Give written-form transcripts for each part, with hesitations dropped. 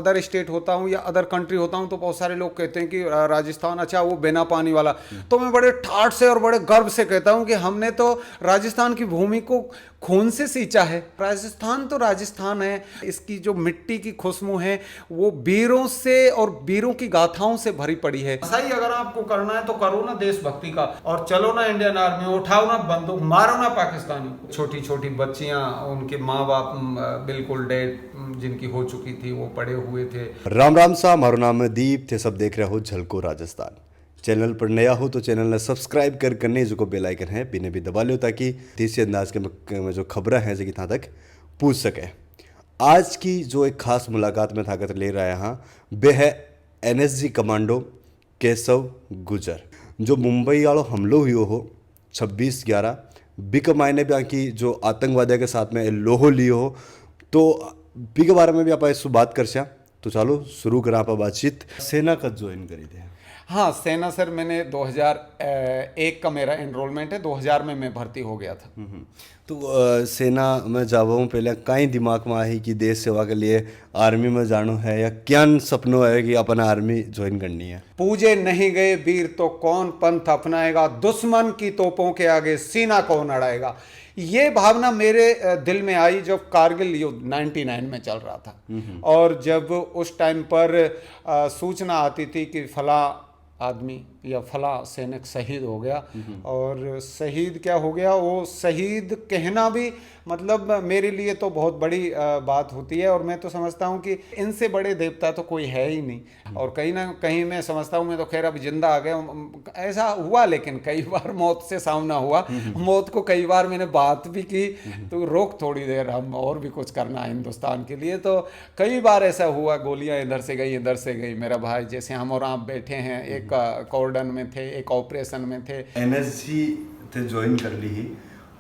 Other state होता हूँ या अदर कंट्री होता हूँ तो बहुत सारे लोग कहते हैं कि राजस्थान अच्छा वो बिना पानी वाला, तो मैं बड़े ठाठ से और बड़े गर्व से कहता हूँ कि हमने तो राजस्थान की भूमि को खून से सींचा है। राजस्थान तो राजस्थान है, इसकी जो मिट्टी की खुशबू है वो वीरों से और वीरों की गाथाओं से भरी पड़ी है। सही अगर आपको करना है तो करो ना देशभक्ति का, और चलो ना इंडियन आर्मी, उठाओ ना बंदूक, मारो ना पाकिस्तानी। छोटी छोटी बच्चियां, उनके माँ बाप बिल्कुल डेड, जिनकी हो चुकी थी, वो पड़े हुए थे। राम राम सा, मारो नाम है दीप थे, सब देख रहे हो झलको राजस्थान। चैनल पर नया हो तो चैनल ने सब्सक्राइब कर करने जो को बेल आइकन है बिने भी दबा लो, ताकि देसी अंदाज में जो खबर है जो कि तहाँ तक पूछ सके। आज की जो एक खास मुलाकात में ताकत ले रहा है यहाँ, वे है एनएसजी कमांडो केशव गुजर, जो मुंबई वालों हमलो हुई हो 26/11 बी के मायने भी की जो आतंकवादियों के साथ में लोहो लियो हो, तो बी के बारे में भी आप इस बात कर सक। तो चलो शुरू करा आप बातचीत। सेना कब ज्वाइन करी थे? हाँ, सेना सर मैंने 2001 का मेरा एनरोलमेंट है, 2000 में मैं भर्ती हो गया था। तो सेना में जावा हूँ पहले कहीं दिमाग में आई कि देश सेवा के लिए आर्मी में जानो है, या क्या सपनों है कि अपना आर्मी ज्वाइन करनी है? पूजे नहीं गए वीर तो कौन पंथ अपनाएगा, दुश्मन की तोपों के आगे सीना कौन अड़ाएगा। ये भावना मेरे दिल में आई जब कारगिल युद्ध 99 में चल रहा था, और जब उस टाइम पर सूचना आती थी कि फला आदमी या फला सैनिक शहीद हो गया, और शहीद क्या हो गया, वो शहीद कहना भी मतलब मेरे लिए तो बहुत बड़ी बात होती है। और मैं तो समझता हूँ कि इनसे बड़े देवता तो कोई है ही नहीं, और कहीं ना कहीं मैं समझता हूँ, मैं तो खैर अब जिंदा आ गया, ऐसा हुआ लेकिन कई बार मौत से सामना हुआ, मौत को कई बार मैंने बात भी की, तो रोक थोड़ी देर, हम और भी कुछ करना है हिंदुस्तान के लिए। तो कई बार ऐसा हुआ, गोलियां इधर से गई इधर से गई। मेरा भाई जैसे हम और आप बैठे हैं, एक कॉर्डन में थे, एक ऑपरेशन में थे। एनएसजी थे ज्वाइन कर ली ही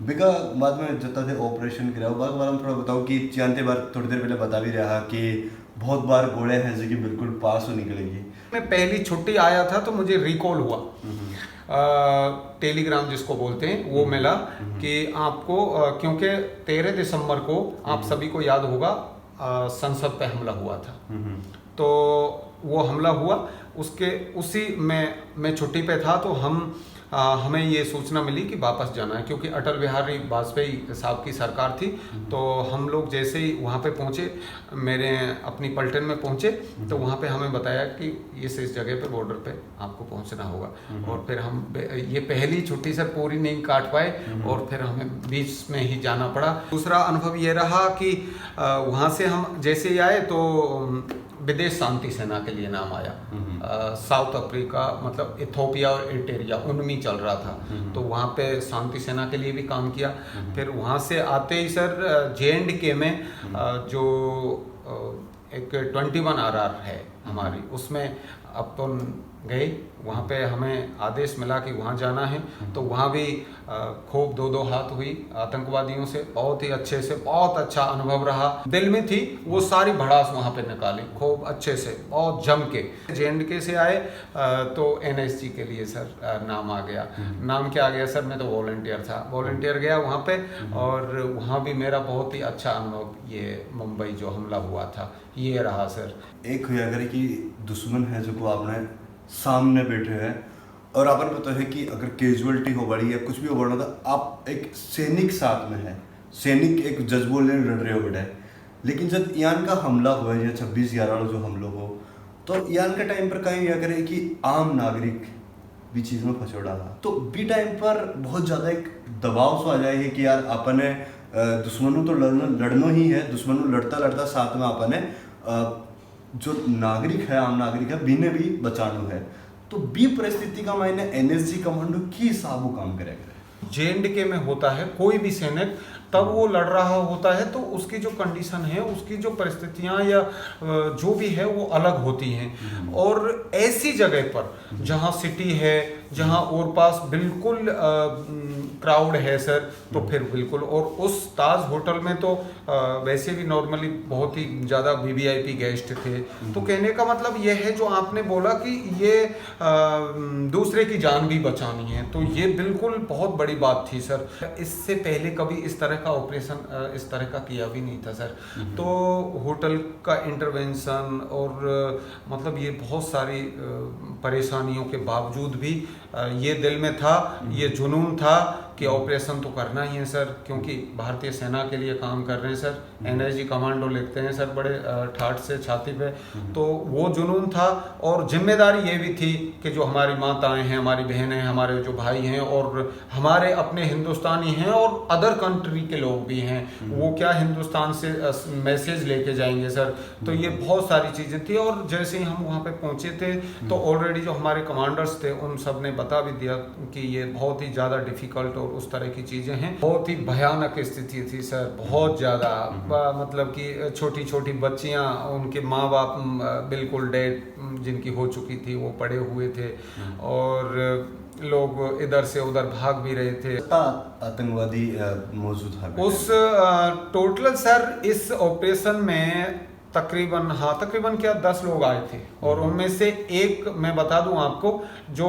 बिका बाद में जता थे ऑपरेशन करा बाद बारे में थोड़ा बताओ कि जानते बार थोड़ी देर पहले बता भी रहा कि बहुत बार गोले हैं जो कि बिल्कुल पास हो निकलेगी। मैं पहली छुट्टी आया था तो मुझे रिकॉल हुआ, टेलीग्राम जिसको बोलते हैं वो मिला कि आपको क्योंकि 13 दिसंबर को आप सभी को याद होगा संसद पे हमला हुआ था, तो वो हमला हुआ, उसी में मैं छुट्टी पे था, तो हमें ये सूचना मिली कि वापस जाना है, क्योंकि अटल बिहारी वाजपेयी साहब की सरकार थी। तो हम लोग जैसे ही वहाँ पे पहुँचे, मेरे अपनी पलटन में पहुँचे, तो वहाँ पे हमें बताया कि इस जगह पे बॉर्डर पे आपको पहुँचना होगा। और फिर हम ये पहली छुट्टी सर पूरी नहीं काट पाए, और फिर हमें बीच में ही जाना पड़ा। दूसरा अनुभव ये रहा कि वहाँ से हम जैसे ही आए तो विदेश शांति सेना के लिए नाम आया। साउथ अफ्रीका मतलब इथोपिया और एरिट्रिया उनमें चल रहा था, तो वहाँ पे शांति सेना के लिए भी काम किया। फिर वहाँ से आते ही सर JNK में जो एक 21 RR है हमारी, उसमें अपन गए, वहाँ पे हमें आदेश मिला कि वहाँ जाना है। तो वहाँ भी खूब दो हाथ हुई आतंकवादियों से, बहुत ही अच्छे से, बहुत अच्छा अनुभव रहा। दिल में थी वो सारी भड़ास वहाँ पे निकाली खूब अच्छे से, बहुत जम के। JNK से आए तो NSG के लिए सर नाम आ गया। नाम क्या आ गया सर, मैं तो वॉलंटियर था, वॉलंटियर गया वहाँ पे, और वहाँ भी मेरा बहुत ही अच्छा अनुभव, ये मुंबई जो हमला हुआ था ये रहा सर। एक हुआ अगर कि दुश्मन है जो को आपने सामने बैठे हैं, और अपन पता है कि अगर कैजुअलिटी हो बड़ी या कुछ भी हो बढ़ा, तो आप एक सैनिक साथ में है, सैनिक एक जज्बों ले लड़ रहे हो बेटा। लेकिन जब ईरान का हमला हुआ या 26/11 जो हम लोग हो, तो ईरान के टाइम पर कहीं क्या करे कि आम नागरिक भी चीज़ में फंसोड़ा था, तो बी टाइम पर बहुत ज़्यादा एक दबाव सा आ जाए कि यार अपने दुश्मनों तो लड़ना ही है, दुश्मनों लड़ता लड़ता साथ में अपने जो नागरिक है, आम नागरिक है, बी ने भी बचाना है। तो बी परिस्थिति का मायने NSG कमांडो की हिसाब वो काम करेगा। JNK में होता है कोई भी सैनिक, तब वो लड़ रहा होता है तो उसकी जो कंडीशन है, उसकी जो परिस्थितियां या जो भी है वो अलग होती हैं। और ऐसी जगह पर जहां सिटी है, जहां और पास बिल्कुल क्राउड है सर, तो फिर बिल्कुल। और उस ताज होटल में तो वैसे भी नॉर्मली बहुत ही ज़्यादा VVIP गेस्ट थे। तो कहने का मतलब यह है जो आपने बोला कि ये दूसरे की जान भी बचानी है, तो ये बिल्कुल बहुत बड़ी बात थी सर। इससे पहले कभी इस तरह का ऑपरेशन इस तरह का किया भी नहीं था सर। तो होटल का इंटरवेंशन और मतलब ये बहुत सारी परेशानियों के बावजूद भी ये दिल में था, ये जुनून था कि ऑपरेशन तो करना ही है सर, क्योंकि भारतीय सेना के लिए काम कर रहे हैं सर। एनएसजी कमांडो लिखते हैं सर बड़े ठाठ से छाती पे। तो वो जुनून था और जिम्मेदारी ये भी थी कि जो हमारी माताएं हैं, हमारी बहनें हैं, हमारे जो भाई हैं और हमारे अपने हिंदुस्तानी हैं और अदर कंट्री के लोग भी हैं, वो क्या हिंदुस्तान से मैसेज लेके जाएंगे सर। तो ये बहुत सारी चीज़ें थी। और जैसे ही हम वहाँ पे पहुँचे थे तो ऑलरेडी जो हमारे कमांडर्स थे उन सब ने बता भी दिया कि ये बहुत ही ज़्यादा डिफ़िकल्ट और उस तरह की चीज़ें हैं। बहुत ही भयानक स्थिति थी सर, बहुत ज़्यादा। मतलब कि छोटी छोटी बच्चियाँ, उनके माँ बाप बिल्कुल डेड जिनकी हो चुकी थी, वो पड़े हुए थे और लोग इधर से उधर भाग भी रहे थे। आतंकवादी मौजूद था उस टोटल सर इस ऑपरेशन में तकरीबन क्या 10 लोग आए थे और उनमें से एक मैं बता दूं आपको, जो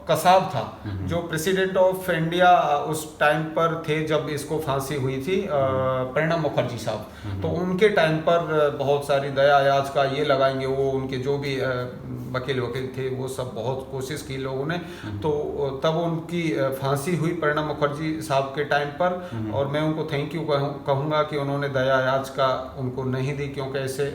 कसाब था, जो प्रेसिडेंट ऑफ इंडिया उस टाइम पर थे जब इसको फांसी हुई थी, प्रणब मुखर्जी साहब। तो उनके टाइम पर बहुत सारी दया याचिका ये लगाएंगे, वो उनके जो भी वकील थे वो सब बहुत कोशिश की लोगों ने। तो तब उनकी फांसी हुई प्रणब मुखर्जी साहब के टाइम पर, और मैं उनको थैंक यू कहूँगा कि उन्होंने दया याचिका उनको नहीं दी, क्योंकि ऐसे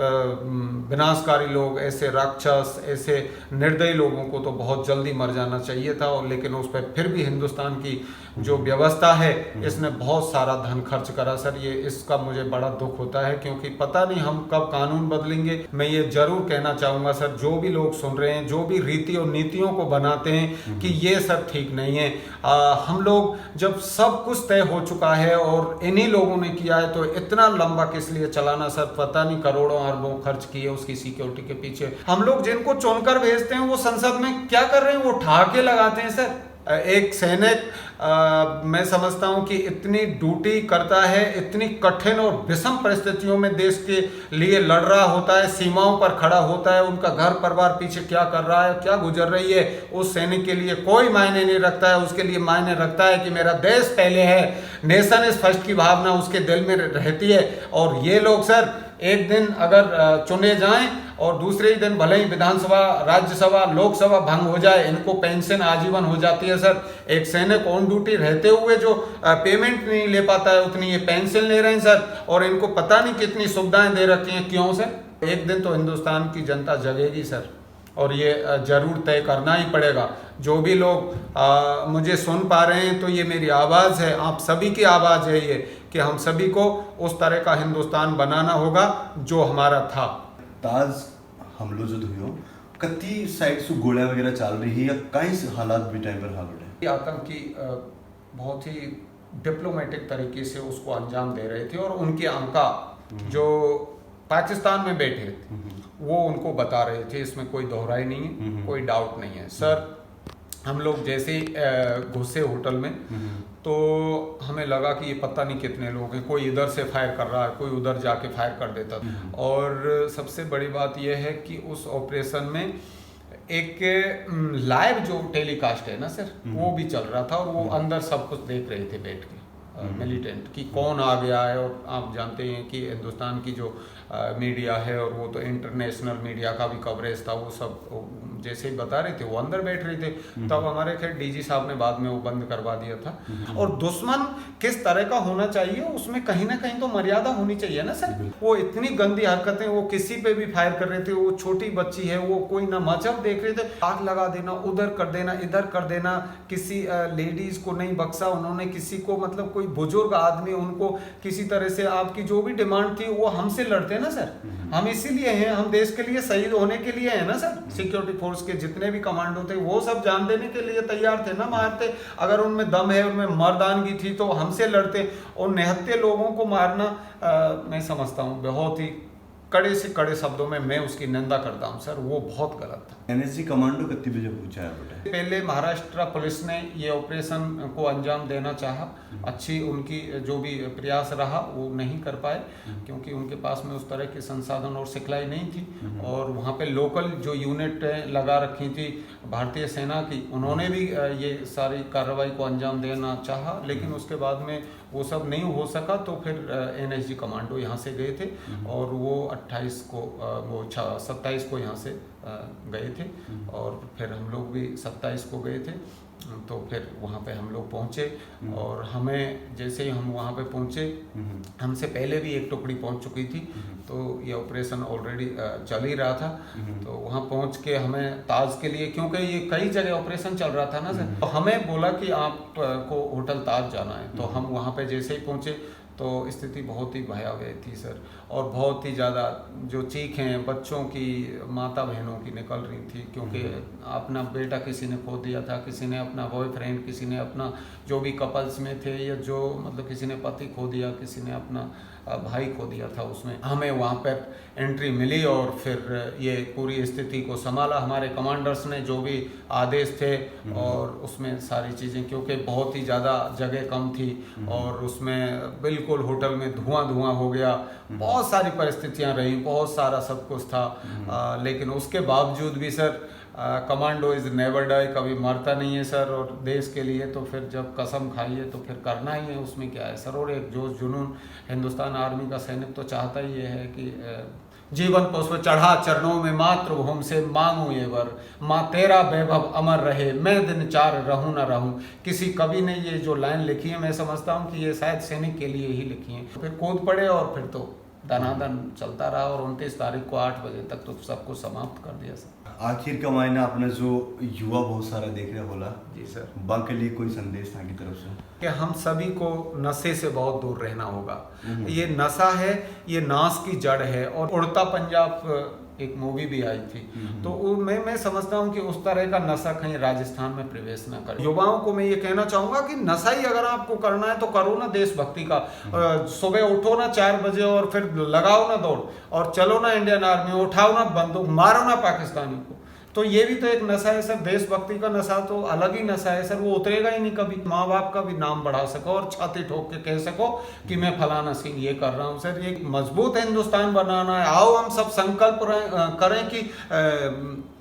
विनाशकारी लोग, ऐसे राक्षस, ऐसे निर्दयी लोगों को तो बहुत जल्दी मर जाना चाहिए था। और लेकिन उस पर फिर भी हिंदुस्तान की जो व्यवस्था है इसने बहुत सारा धन खर्च करा सर। ये इसका मुझे बड़ा दुख होता है, क्योंकि पता नहीं हम कब कानून बदलेंगे। मैं ये जरूर कहना चाहूँगा सर, जो भी लोग सुन रहे हैं, जो भी रीति और नीतियों को बनाते हैं कि ये सब ठीक नहीं है। हम लोग जब सब कुछ तय हो चुका है और इन्हीं लोगों ने किया है, तो इतना लंबा किस लिए चलाना सर। पता नहीं करोड़ों अरबों खर्च किए उसकी सिक्योरिटी के पीछे। हम लोग जिनको चुनकर भेजते हैं वो संसद में क्या कर रहे हैं, वो ठहाके लगाते हैं सर। एक सैनिक मैं समझता हूं कि इतनी ड्यूटी करता है, इतनी कठिन और विषम परिस्थितियों में देश के लिए लड़ रहा होता है, सीमाओं पर खड़ा होता है, उनका घर परिवार पीछे क्या कर रहा है, क्या गुजर रही है, उस सैनिक के लिए कोई मायने नहीं रखता है। उसके लिए मायने रखता है कि मेरा देश पहले है, नेशन इज फर्स्ट की भावना उसके दिल में रहती है। और ये लोग सर एक दिन अगर चुने जाएं और दूसरे ही दिन भले ही विधानसभा, राज्यसभा, लोकसभा भंग हो जाए, इनको पेंशन आजीवन हो जाती है सर। एक सैनिक ऑन ड्यूटी रहते हुए जो पेमेंट नहीं ले पाता है, उतनी ये पेंशन ले रहे हैं सर। और इनको पता नहीं कितनी सुविधाएं दे रखी हैं। क्यों सर? एक दिन तो हिंदुस्तान की जनता जगेगी सर, और ये जरूर तय करना ही पड़ेगा। जो भी लोग मुझे सुन पा रहे हैं, तो ये मेरी आवाज़ है, आप सभी की आवाज़ है ये, कि हम सभी को उस तरह का हिंदुस्तान बनाना होगा जो हमारा था। ताज हमलो जो हुयो कति साइड से गोलियां वगैरह चल रही है, या कई हालात भी टाइम पर हाल रहे। आतंकी बहुत ही डिप्लोमेटिक तरीके से उसको अंजाम दे रहे थे, और उनके आका जो पाकिस्तान में बैठे थे वो उनको बता रहे थे। इसमें कोई दोहराई नहीं है, कोई डाउट नहीं है सर। हम लोग जैसे ही घुसे होटल में, तो हमें लगा कि ये पता नहीं कितने लोग हैं, कोई इधर से फायर कर रहा है, कोई उधर जाके फायर कर देता था। और सबसे बड़ी बात यह है कि उस ऑपरेशन में एक लाइव जो टेलीकास्ट है ना सर, वो भी चल रहा था, और वो अंदर सब कुछ देख रहे थे बैठ के मिलिटेंट, कि कौन आ गया है। और आप जानते हैं कि हिंदुस्तान की जो मीडिया है, और वो तो इंटरनेशनल मीडिया का भी कवरेज था, वो सब जैसे ही बता रहे थे वो अंदर बैठ रहे थे। तब हमारे खैर डीजी साहब ने बाद में वो बंद करवा दिया था। और दुश्मन किस तरह का होना चाहिए, उसमें कहीं ना कहीं तो मर्यादा होनी चाहिए ना सर। वो इतनी गंदी हरकतें, वो किसी पे भी फायर कर रहे थे। वो छोटी बच्ची है, वो कोई ना मजहब देख रहे थे, आग लगा देना, उधर कर देना, इधर कर देना। किसी लेडीज को नहीं बख्शा उन्होंने, किसी को मतलब कोई बुजुर्ग आदमी, उनको किसी तरह से आपकी जो भी डिमांड थी वो हमसे लड़ते ना सर। हम इसीलिए हैं, हम देश के लिए शहीद होने के लिए हैं ना सर। सिक्योरिटी फोर्स के जितने भी कमांडो थे वो सब जान देने के लिए तैयार थे ना, मारते। अगर उनमें दम है, उनमें मर्दानगी थी, तो हमसे लड़ते। और निहत्थे लोगों को मारना मैं समझता हूँ बहुत ही कड़े से कड़े शब्दों में मैं उसकी निंदा करता हूँ सर, वो बहुत गलत था। एनएसजी कमांडो कितनी बजे पहुंचा है बेटा? पहले महाराष्ट्र पुलिस ने ये ऑपरेशन को अंजाम देना चाहा, अच्छी उनकी जो भी प्रयास रहा वो नहीं कर पाए, क्योंकि उनके पास में उस तरह के संसाधन और सिखलाई नहीं थी। और वहाँ पे लोकल जो यूनिट लगा रखी थी भारतीय सेना की, उन्होंने भी ये सारी कार्रवाई को अंजाम देना चाहा, लेकिन उसके बाद में वो सब नहीं हो सका तो फिर NSG कमांडो यहाँ से गए थे और वो 28 को 27 को यहाँ से गए थे और फिर हम लोग भी 27 को गए थे। तो फिर वहाँ पे हम लोग पहुँचे और हमें जैसे ही हम वहाँ पे पहुँचे, हमसे पहले भी एक टुकड़ी पहुँच चुकी थी, तो ये ऑपरेशन ऑलरेडी चल ही रहा था। तो वहाँ पहुँच के हमें ताज के लिए, क्योंकि ये कई जगह ऑपरेशन चल रहा था ना सर, तो हमें बोला कि आपको होटल ताज जाना है। तो हम वहाँ पे जैसे ही पहुँचे तो स्थिति बहुत ही भयावह थी सर, और बहुत ही ज़्यादा जो चीखें बच्चों की, माता बहनों की निकल रही थी, क्योंकि अपना बेटा किसी ने खो दिया था, किसी ने अपना बॉयफ्रेंड, किसी ने अपना जो भी कपल्स में थे, या जो मतलब किसी ने पति खो दिया, किसी ने अपना भाई खो दिया था उसमें। हमें वहाँ पर एंट्री मिली और फिर ये पूरी स्थिति को संभाला हमारे कमांडर्स ने, जो भी आदेश थे, और उसमें सारी चीज़ें, क्योंकि बहुत ही ज़्यादा जगह कम थी और उसमें बिल्कुल होटल में धुआं हो गया, बहुत सारी परिस्थितियां रही, बहुत सारा सब कुछ था। लेकिन उसके बावजूद भी sir, commando is never die, कभी मरता नहीं है सर, और देश के लिए तो फिर जब कसम खाई है तो फिर करना ही है, उसमें क्या है सर। और एक जोश जुनून हिंदुस्तान आर्मी का सैनिक तो चाहता ही ये है कि जीवन पुष्प चढ़ा चरणों में मातृभूमि से मांगू ये वर, माँ तेरा वैभव अमर रहे, मैं दिन चार रहूं न रहूं। किसी कवि ने ये जो लाइन लिखी है, मैं समझता हूँ कि ये शायद सैनिक के लिए ही लिखी है। फिर कूद पड़े और फिर तो दनादन चलता रहा, और 29 तारीख को 8 बजे तक तो सब कुछ समाप्त कर दिया सर। आखिर का मायना आपने जो युवा बहुत सारा देख रहे होला जी सर, बा के लिए कोई संदेश था की तरफ से कि हम सभी को नशे से बहुत दूर रहना होगा। ये नशा है, ये नाश की जड़ है। और उड़ता पंजाब एक मूवी भी आई थी, तो मैं समझता हूँ कि उस तरह का नशा कहीं राजस्थान में प्रवेश ना करे। युवाओं को मैं ये कहना चाहूँगा कि नशा ही अगर आपको करना है तो करो ना देशभक्ति का। सुबह उठो ना 4 बजे और फिर लगाओ ना दौड़, और चलो ना इंडियन आर्मी, उठाओ ना बंदूक, मारो ना पाकिस्तानी को। तो ये भी तो एक नशा है सर, देशभक्ति का नशा तो अलग ही नशा है सर, वो उतरेगा ही नहीं कभी। माँ बाप का भी नाम बढ़ा सको और छाती ठोक के कह सको कि मैं फलाना सिंह ये कर रहा हूँ सर। एक मजबूत हिंदुस्तान बनाना है। आओ हम सब संकल्प करें कि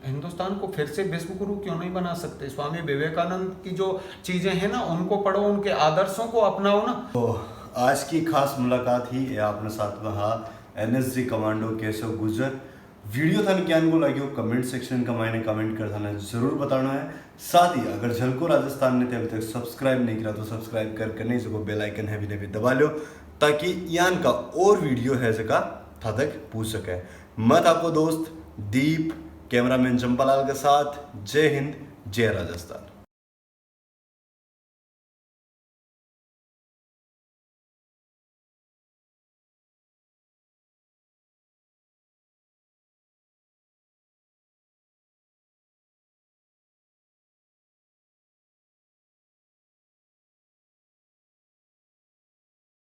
हिंदुस्तान को फिर से विश्व गुरु क्यों नहीं बना सकते। स्वामी विवेकानंद की जो चीजें हैं ना, उनको पढ़ो, उनके आदर्शों को अपनाओ ना। तो आज की खास मुलाकात ही आपने साथ रहा NSG commando Keshav Gurjar. Video था क्या को लगे, कमेंट सेक्शन का मायने कमेंट कर देना जरूर बताना है। साथ ही अगर झलको राजस्थान ने अभी तक सब्सक्राइब नहीं किया तो सब्सक्राइब करके नहीं जो बेल आइकन है भी दबा लो, ताकि यान का और वीडियो है जगह था तक पूछ सके। मत आपको दोस्त दीप, कैमरामैन चंपालाल के साथ। जय हिंद, जय राजस्थान।